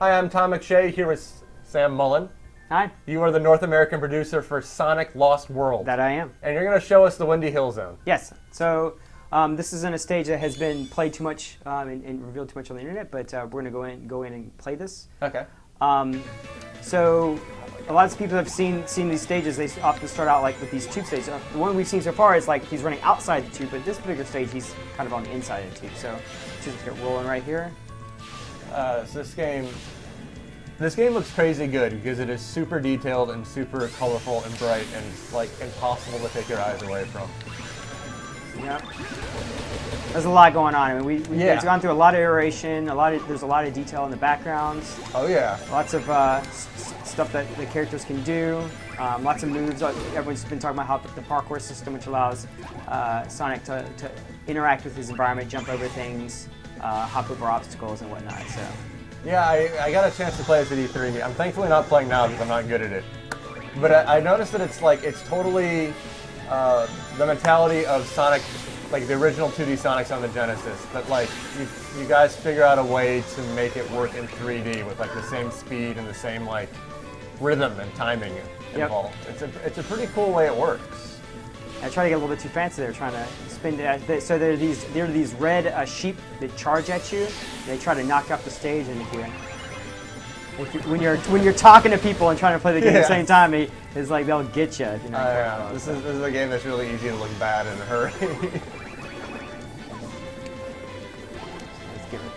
Hi, I'm Tom McShay here with Sam Mullen. Hi. You are the North American producer for Sonic Lost World. That I am. And you're going to show us the Windy Hill Zone. Yes. So this isn't a stage that has been played too much and revealed too much on the internet, but we're going to go in and play this. Okay. So a lot of people have seen these stages. They often start out like with these tube stages. The one we've seen so far is like he's running outside the tube, but this particular stage he's kind of on the inside of the tube. So let's just get rolling right here. So this game looks crazy good because it is super detailed and super colorful and bright and like impossible to take your eyes away from. Yep. There's a lot going on. I mean, we've gone through a lot of iteration. There's a lot of detail in the backgrounds. Oh yeah. Lots of stuff that the characters can do. Lots of moves. Everyone's been talking about how the parkour system, which allows Sonic to interact with his environment, jump over things, hop over obstacles and whatnot. So. Yeah, I got a chance to play this at E3. I'm thankfully not playing now because I'm not good at it. But I noticed that it's totally the mentality of Sonic, like the original 2D Sonics on the Genesis. But like you guys figure out a way to make it work in 3D with like the same speed and the same like rhythm and timing involved. It's a pretty cool way it works. I try to get a little bit too fancy there, trying to spin it. So there are these red sheep that charge at you. They try to knock you off the stage, and when you're talking to people and trying to play the game at the same time, it's like they'll get you. If you're not careful. This is a game that's really easy to look bad in a hurry. Let's give it.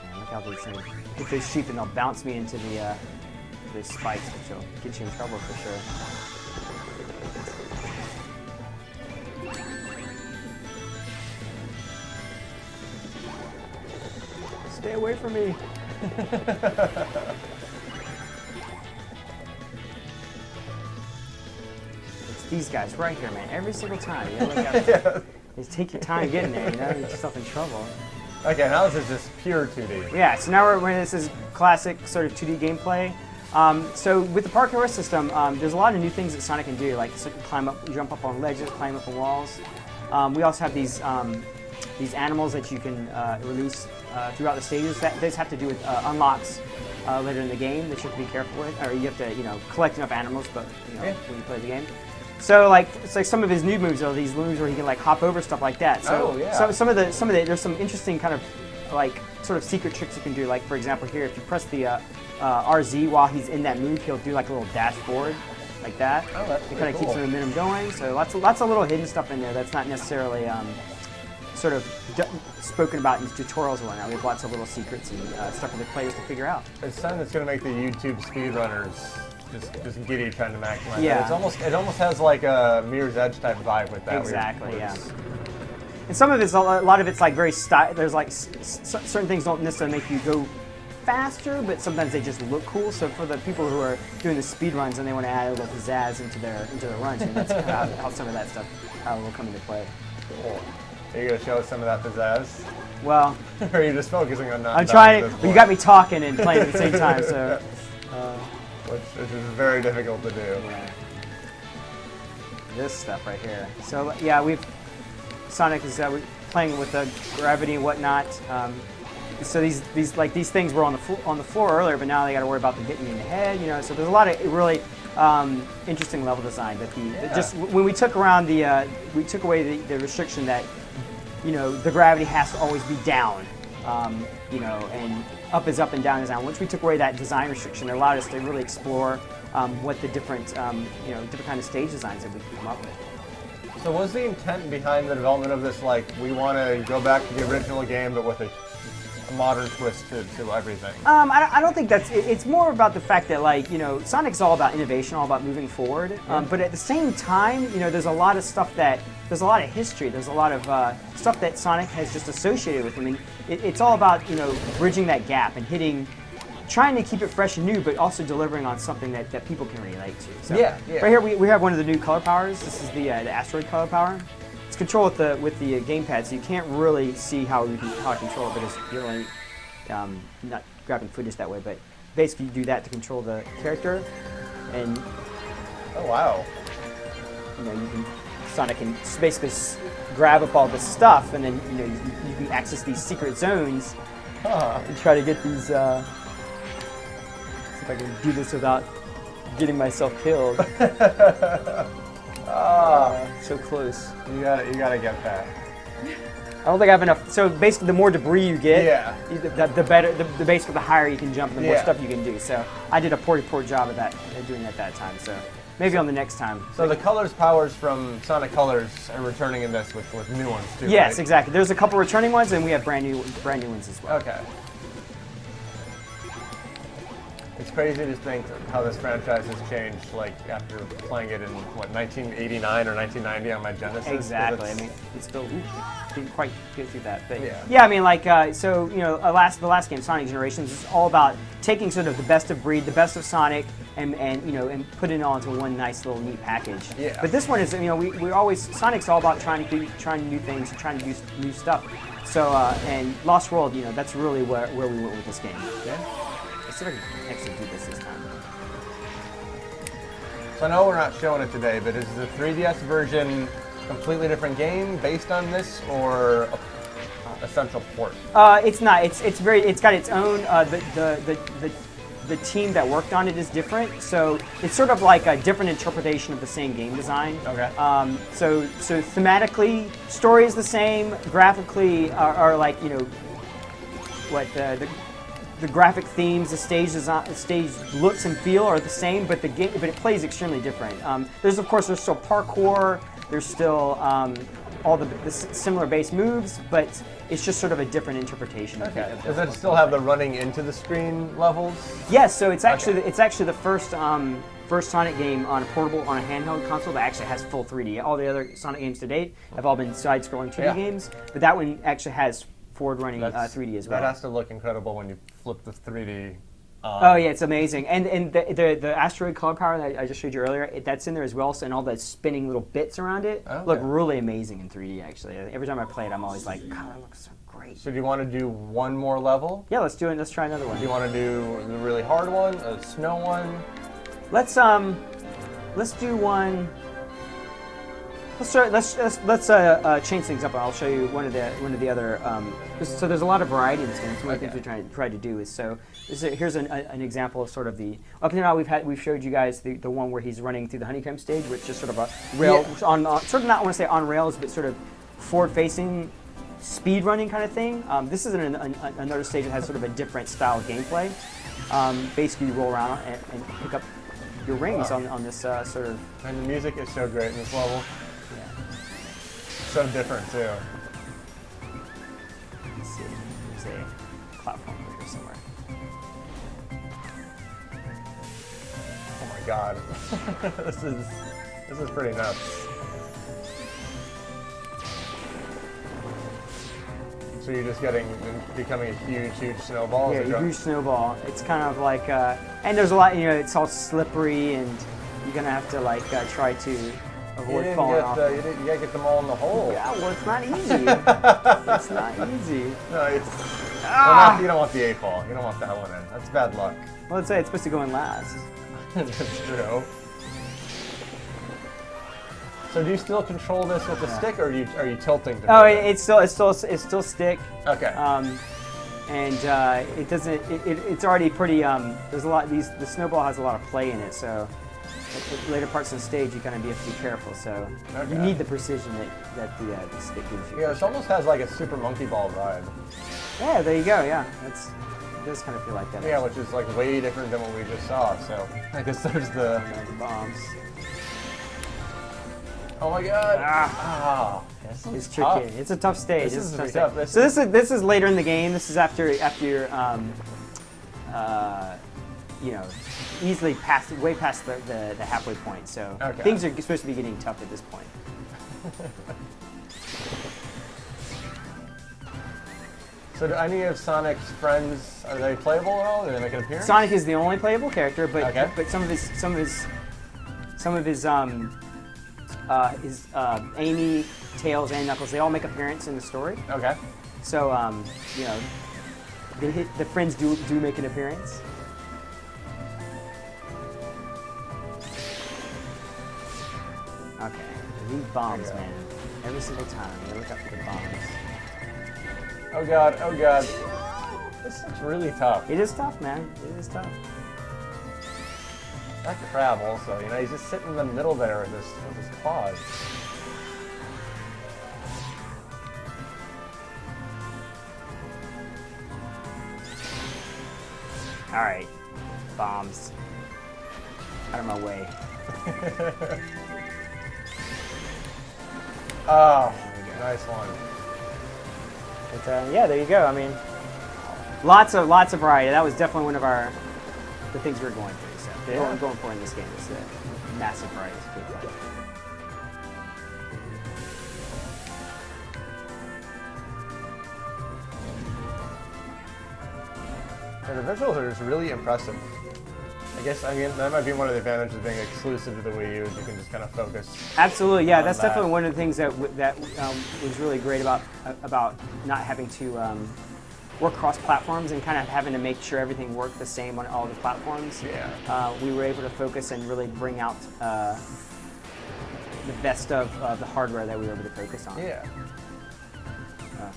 Man, look how these things get those sheep, and they'll bounce me into the spikes, which will get you in trouble for sure. Stay away from me. It's these guys right here, man. Every single time. You know, just take your time getting there. You know, get yourself in trouble. Okay, now this is just pure 2D. Yeah, so now this is classic sort of 2D gameplay. So with the parkour system, there's a lot of new things that Sonic can do, like climb up, jump up on ledges, climb up on walls. We also have these animals that you can release throughout the stages. Those have to do with unlocks later in the game that you have to be careful with, or you have to collect enough animals, but when you play the game. So it's like some of his new moves are these moves where he can like hop over stuff like that. So some of the there's some interesting kind of like sort of secret tricks you can do. Like for example here, if you press the RZ while he's in that move, he'll do like a little dashboard like that. Oh, that's it kind of keeps the momentum going. So lots of little hidden stuff in there that's not necessarily sort of spoken about in tutorials and whatnot. We have lots of little secrets and stuff for the players to figure out. It's something that's going to make the YouTube speedrunners just giddy trying to maximize. Yeah. It almost has like a Mirror's Edge type vibe with that. Exactly. Yeah. And some of it's a lot of it's like very there's like certain things don't necessarily make you go faster, but sometimes they just look cool. So for the people who are doing the speed runs and they want to add a little pizzazz into their runs, and that's kind of how some of that stuff will come into play. Cool. Are you going to show us some of that pizzazz? Well, or are you just focusing on not? I'm trying to. You got me talking and playing at the same time, so. Which is very difficult to do. Yeah. This stuff right here. So yeah, Sonic is playing with the gravity and whatnot. So these things were on the floor earlier, but now they got to worry about them hitting you in the head. You know, so there's a lot of really interesting level design. That just when we took away the restriction that the gravity has to always be down. And up is up and down is down. Once we took away that design restriction, it allowed us to really explore what the different different kind of stage designs that we could come up with. So was the intent behind the development of this like we want to go back to the original game but with a modern twist to everything? I don't think that's it's more about the fact that Sonic's all about innovation, all about moving forward. But at the same time, there's a lot of stuff there's a lot of history. There's a lot of stuff that Sonic has just associated with him. And it's all about bridging that gap and trying to keep it fresh and new, but also delivering on something that people can relate to. So right here we have one of the new color powers. This is the asteroid color power. It's controlled with the gamepad, so you can't really see how I control it, but it's really not grabbing footage that way. But basically, you do that to control the character, and oh wow, Sonic can basically grab up all this stuff, and then you can access these secret zones and try to get these if I can do this without getting myself killed. So close. You gotta get that. I don't think I have enough. So basically, the more debris you get, Yeah. the better. The basically, the higher you can jump, and the more Yeah. stuff you can do. So I did a poor job of that, doing it at that time. So maybe on the next time. So the colors powers from Sonic Colors are returning in this with new ones too. Yes, right? exactly. There's a couple returning ones, and we have brand new ones as well. Okay. It's crazy to think how this franchise has changed, like after playing it in what 1989 or 1990 on my Genesis. 'cause Exactly. I it's- mean, it's still didn't quite get through that, but Yeah. yeah. I mean, like so you know, the last game, Sonic Generations, is all about taking sort of the best of breed, the best of Sonic, and you know, and putting it all into one nice little neat package. Yeah. But this one is, you know, we always Sonic's all about trying new things, trying to do new stuff. So and Lost World, you know, that's really where we went with this game. Yeah. Let's see if I can actually do this time. So I know we're not showing it today, but is the 3DS version completely different game based on this, or a central port? It's not. It's very. It's got its own. The team that worked on it is different, so it's sort of like a different interpretation of the same game design. Okay. So thematically, story is the same. Graphically, are like, you know, what the graphic themes, the stage design, the stage looks and feel are the same, but it plays extremely different. There's still parkour. There's still all the similar base moves, but it's just sort of a different interpretation. Okay. Of Does it still have the running into the screen levels? Yes. So it's actually the first Sonic game on a handheld console that actually has full 3D. All the other Sonic games to date have all been side-scrolling 2D games, but that one actually has forward-running 3D as well. That has to look incredible when you flip the 3D. Oh yeah, it's amazing, and the asteroid color power that I just showed you earlier, that's in there as well. So, and all the spinning little bits around it look really amazing in 3D. Actually, every time I play it, I'm always like, God, that looks so great. So do you want to do one more level? Yeah, let's do it. Let's try another one. Do you want to do the really hard one, a snow one? Let's do one. Let's change things up, and I'll show you one of the other. So there's a lot of variety in this game. Some of the things we tried to do is here's an example of sort of the up to now we've showed you guys the one where he's running through the honeycomb stage, which is just sort of a rail on sort of, not want to say on rails, but sort of forward-facing speed running kind of thing. This is another stage that has sort of a different style of gameplay. Basically, you roll around and pick up your rings on this sort of. And the music is so great in this level. So different too. Let's see. There's a platform over here somewhere. Oh my god. This is pretty nuts. So you're just becoming a huge snowball? Yeah, a huge snowball. It's kind of like, and there's a lot, you know, it's all slippery, and you're gonna have to like try to avoid falling off. You gotta get them all in the hole. Yeah, well, it's not easy. It's not easy. No, well, you don't want the 8-ball. You don't want that one in. That's bad luck. Well, let's say it's supposed to go in last. That's true. So do you still control this with the stick, or are you tilting? Oh, it's still stick. Okay. And it doesn't. It's already pretty. There's a lot. The snowball has a lot of play in it, so. At later parts of the stage, you kind of have to be careful. So you need the precision that the stick gives you. Yeah, this almost has like a Super Monkey Ball vibe. Yeah, there you go. Yeah, it does kind of feel like that. Yeah, which is like way different than what we just saw. So I guess there's the bombs. Oh my god! It's tricky. It's a tough stage. This is tough. So this is later in the game. This is after you're you know, easily way past the halfway point. So things are supposed to be getting tough at this point. So do any of Sonic's friends, are they playable at all? Do they make an appearance? Sonic is the only playable character, but some of his Amy, Tails, and Knuckles, they all make appearance in the story. Okay. So you know, the friends do make an appearance. Okay, these bombs, man. Every single time, I look up for the bombs. Oh god, oh god. This looks really tough. It is tough, man. It is tough. That crab also, you know, he's just sitting in the middle there with his claws. Alright. Bombs. Out of my way. Oh, nice one. But, yeah, there you go. I mean, lots of variety. That was definitely one of the things we were going for. So what I'm going for in this game is the massive variety of gameplay. And the visuals are just really impressive. I guess, I mean, that might be one of the advantages of being exclusive to the Wii U, is you can just kind of focus. Absolutely, yeah. That's definitely one of the things that was really great about not having to work cross platforms and kind of having to make sure everything worked the same on all the platforms. Yeah. We were able to focus and really bring out the best of the hardware that we were able to focus on. Yeah. Okay.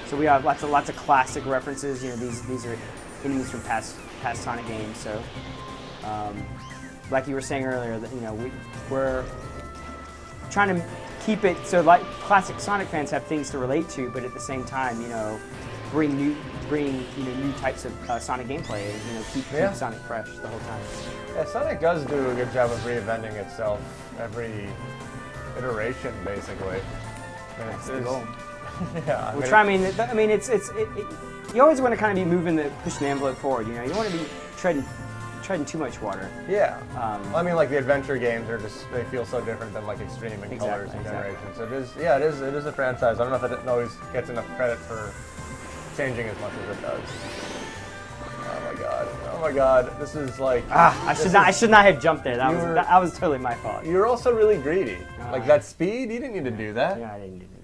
So we have lots of classic references. You know, these are enemies from past Sonic games. So, like you were saying earlier, that, you know, we're trying to keep it so like classic Sonic fans have things to relate to, but at the same time, you know, bring new types of Sonic gameplay. And, you know, keep Sonic fresh the whole time. Yeah, Sonic does do a good job of reinventing itself every iteration, basically. That's the goal. Yeah, I mean, it's you always want to kind of be pushing the envelope forward. You know, you don't want to be treading too much water. Yeah. I mean, like the adventure games they feel so different than like Extreme and Colors and Generations. So it is a franchise. I don't know if it always gets enough credit for changing as much as it does. Oh my god, this is like... I should not have jumped there. That was totally my fault. You were also really greedy. Like that speed, you didn't need to do that. Yeah, I didn't need to do that.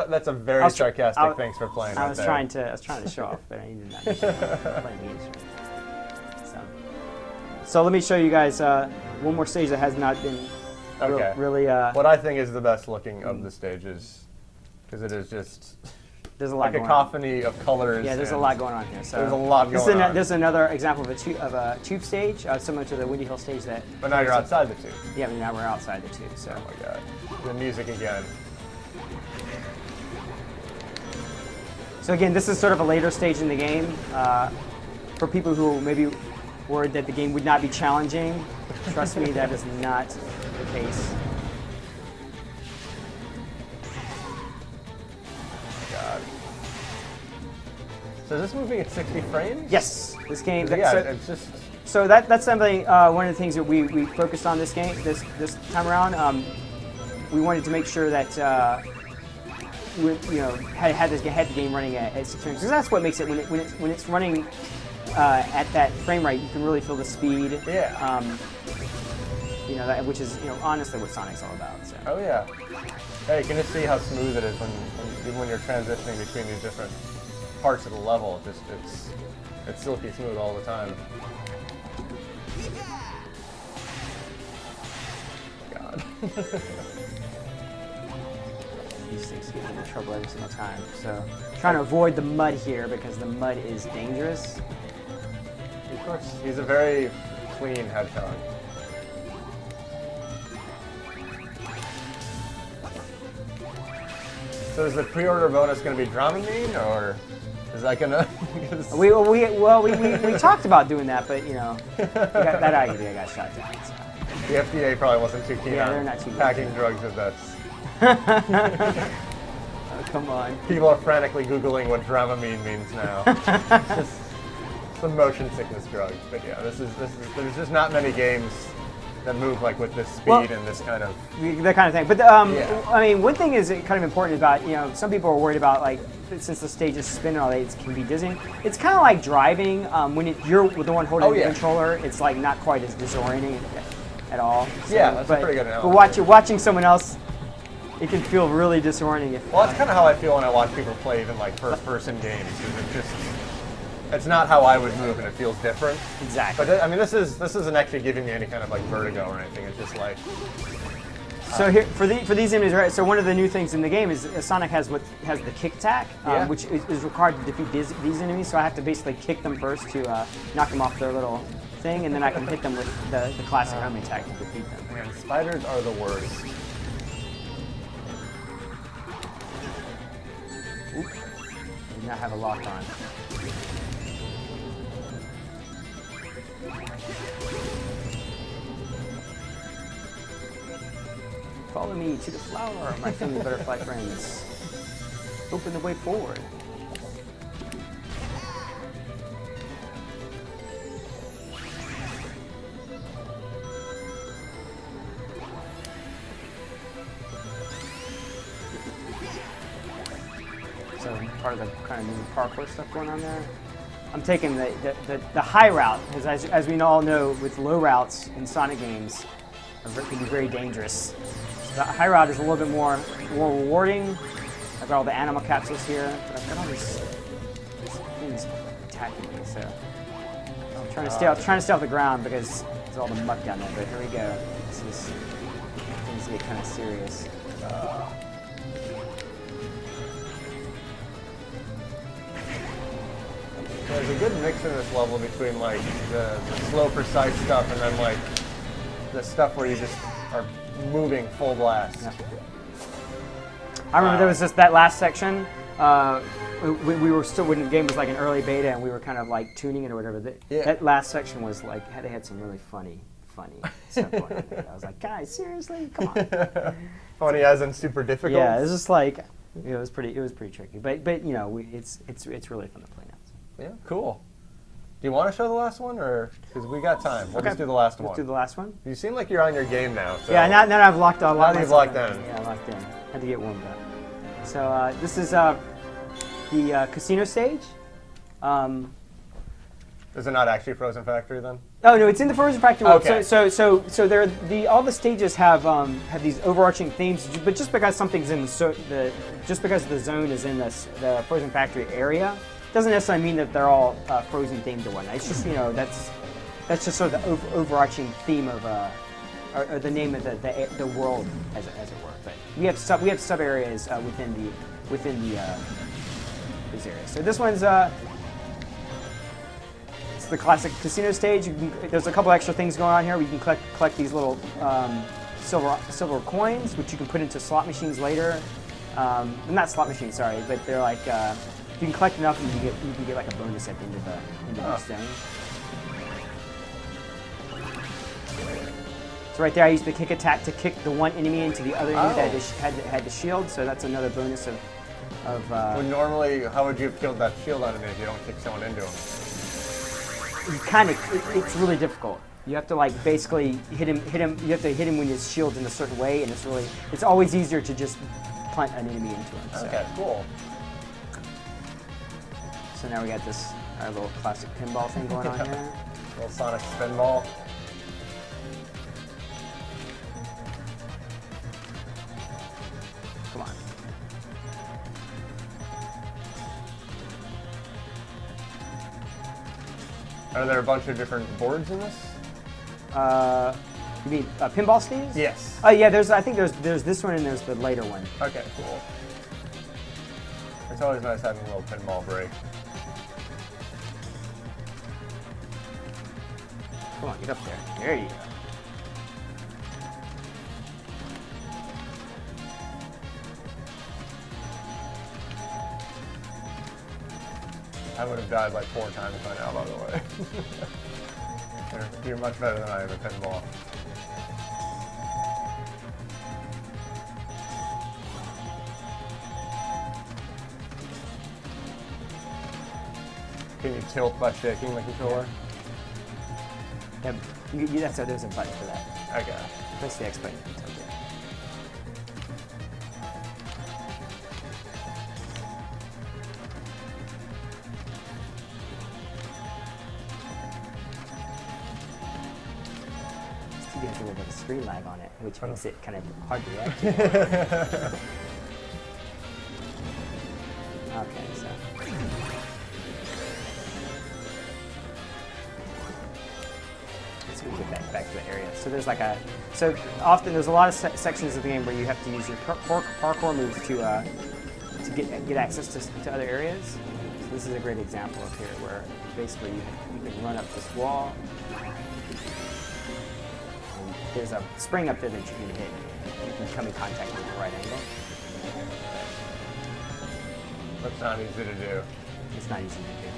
That's a very sarcastic thanks for playing. I was trying to show off, but I did not play games. So let me show you guys one more stage that has not been really... what I think is the best looking of the stages, because it is just... There's a lot like a cacophony of colors. Yeah, there's a lot going on here. So there's a lot going on. There's another example of a tube stage, similar to the Windy Hill stage that... But now you're outside the tube. Yeah, but now we're outside the tube, so... Oh my god. The music again. So again, this is sort of a later stage in the game. For people who maybe worried that the game would not be challenging, trust me, that is not the case. God. So is this moving at 60 frames? Yes, this game. It's just. So that's something. One of the things that we focused on this this time around. We wanted to make sure that we had the game running at 60 frames, because that's what makes it when it's running at that frame rate, you can really feel the speed. Yeah. Which is honestly what Sonic's all about. So. Oh yeah. Hey, you can just see how smooth it is even when you're transitioning between these different parts of the level. It's silky smooth all the time. God. These things get into trouble every single time. So trying to avoid the mud here because the mud is dangerous. Of course, he's a very clean hedgehog. So is the pre-order bonus going to be Dramamine, or is that going to? we talked about doing that, but that idea got shot down. So. The FDA probably wasn't too keen on packing drugs with that. Oh, come on. People are frantically Googling what Dramamine means now. It's just some motion sickness drug. But yeah, there's just not many games that move like with this speed and this kind of... That kind of thing. But I mean, one thing is kind of important about, some people are worried about, like, since the stage is spinning all day, it can be dizzying. It's kind of like driving. When you're the one holding the controller, it's like not quite as disorienting at all. So, yeah, that's a pretty good analogy. But watching someone else, it can feel really disorienting. Well, that's kind of how I feel when I watch people play even like first-person games. It's not how I would move, and it feels different. Exactly. But I mean, this isn't actually giving me any kind of like vertigo or anything. It's just like So here for these enemies, right? So one of the new things in the game is Sonic has the kick attack, which is required to defeat these enemies. So I have to basically kick them first to knock them off their little thing, and then I can hit them with the classic homing attack to defeat them. Man, spiders are the worst. Oop. Do not have a lock on. Follow me to the flower, my friendly butterfly friends. Open the way forward. So part of the kind of new parkour stuff going on there. I'm taking the high route, because as we all know, with low routes in Sonic games, it can be very dangerous. The high route is a little bit more rewarding. I've got all the animal capsules here, but I've got all these things attacking me. So I'm trying to stay off the ground because there's all the muck down there. But here we go. Things get kind of serious. There's a good mix in this level between like the slow, precise stuff and then like the stuff where you just are moving full blast. Yeah. I remember there was just that last section. We were still when the game was like an early beta, and we were kind of like tuning it or whatever. That last section was like they had some really funny stuff going on there. I was like, guys, seriously, come on. Funny as in super difficult. Yeah, it's just like it was pretty tricky, but you know, it's really fun to play now. So. Yeah, cool. Do you want to show the last one, or because we got time? We'll just do the last one. Let's do the last one. You seem like you're on your game now. So. Yeah, now I've locked on. Now you've locked in. Yeah, locked in. Had to get warmed up. So this is the casino stage. Is it not actually Frozen Factory then? Oh no, it's in the Frozen Factory world. Okay. So all the stages have these overarching themes, but just because something's in just because the zone is in the Frozen Factory area, doesn't necessarily mean that they're all Frozen themed or whatnot. It's just that's just sort of the overarching theme of or the name of the world as it were. But we have sub areas within these areas. So this one's it's the classic casino stage. There's a couple extra things going on here. You can collect these little silver coins, which you can put into slot machines later. Not slot machines, sorry, but they're like. You can collect enough, and you can get like a bonus at the end of the stone. So right there, I used the kick attack to kick the one enemy into the other enemy that had the shield. So that's another bonus of. Well, normally, how would you have killed that shield enemy if you don't kick someone into him? It's really difficult. You have to like basically hit him. You have to hit him when his shield's in a certain way, and it's always easier to just punt an enemy into him. So. Okay, cool. So now we got our little classic pinball thing going on here. Little Sonic spinball. Come on. Are there a bunch of different boards in this? You mean pinball stages? Yes. Oh yeah, I think there's this one and there's the later one. Okay, cool. It's always nice having a little pinball break. Come on, get up there. There you go. I would have died like 4 times by now, by the way. You're much better than I am at pinball. Can you tilt by shaking the controller? Yeah, there's a button for that. Okay. Press the X button. You can tilt it. This TV has a little bit of screen lag on it, which makes it kind of hard to react to. Okay, so. so we get back to the area. So there's like so often there's a lot of sections of the game where you have to use your parkour moves to get access to other areas. So this is a great example of here where basically you can run up this wall. And there's a spring up there that you can hit. You can come in contact with the right angle. That's not easy to do. It's not easy to do.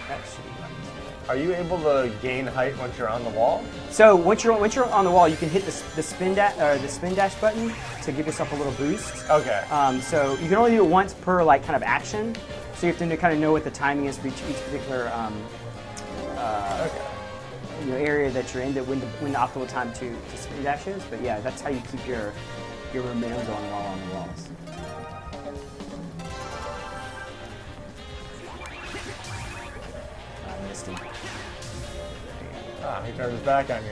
That should be right. Are you able to gain height once you're on the wall? So once you're on the wall, you can hit the spin dash button to give yourself a little boost. Okay. So you can only do it once per like kind of action. So you have to kind of know what the timing is for each particular area that you're in, when the optimal time to spin dash is. But yeah, that's how you keep your momentum going while on the walls. I missed him. Ah, he turned his back on you.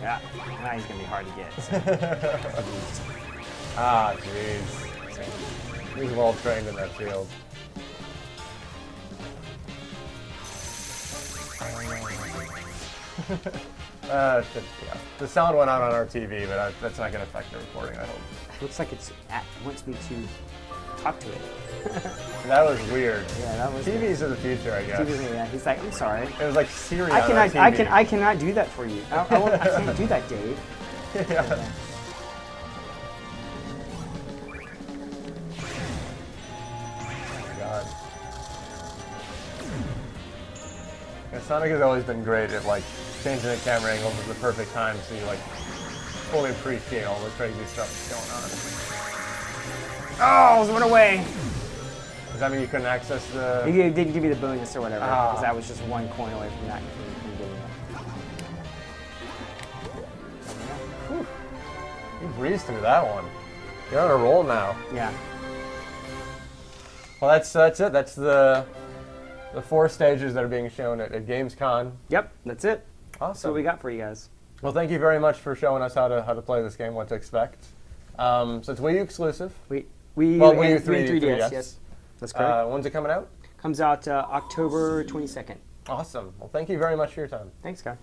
Yeah, now he's gonna be hard to get. So. Ah, jeez. He's well trained in that field. Yeah. The sound went out on our TV, but that's not going to affect the recording, I hope. Looks like it wants me to talk to it. That was weird. Yeah, that was. TVs are the future, I guess. TVs, yeah. He's like, I'm sorry. It was like Siri on our TV. I cannot do that for you. I can't do that, Dave. Yeah. Oh my God. Yeah, Sonic has always been great at like changing the camera angles at the perfect time, so you like fully appreciate all the crazy stuff that's going on. Oh, I was run away. Does that mean you couldn't access the... He didn't give me the bonus or whatever, because that was just one coin away from that. Whew. You breezed through that one. You're on a roll now. Yeah. Well, that's it. That's the 4 stages that are being shown at Gamescom. Yep, that's it. Awesome. That's what we got for you guys. Well, thank you very much for showing us how to play this game, what to expect. So it's Wii U exclusive. Wii U 3DS, yes. That's correct. When's it coming out? Comes out October 22nd. Awesome. Well, thank you very much for your time. Thanks, Scott.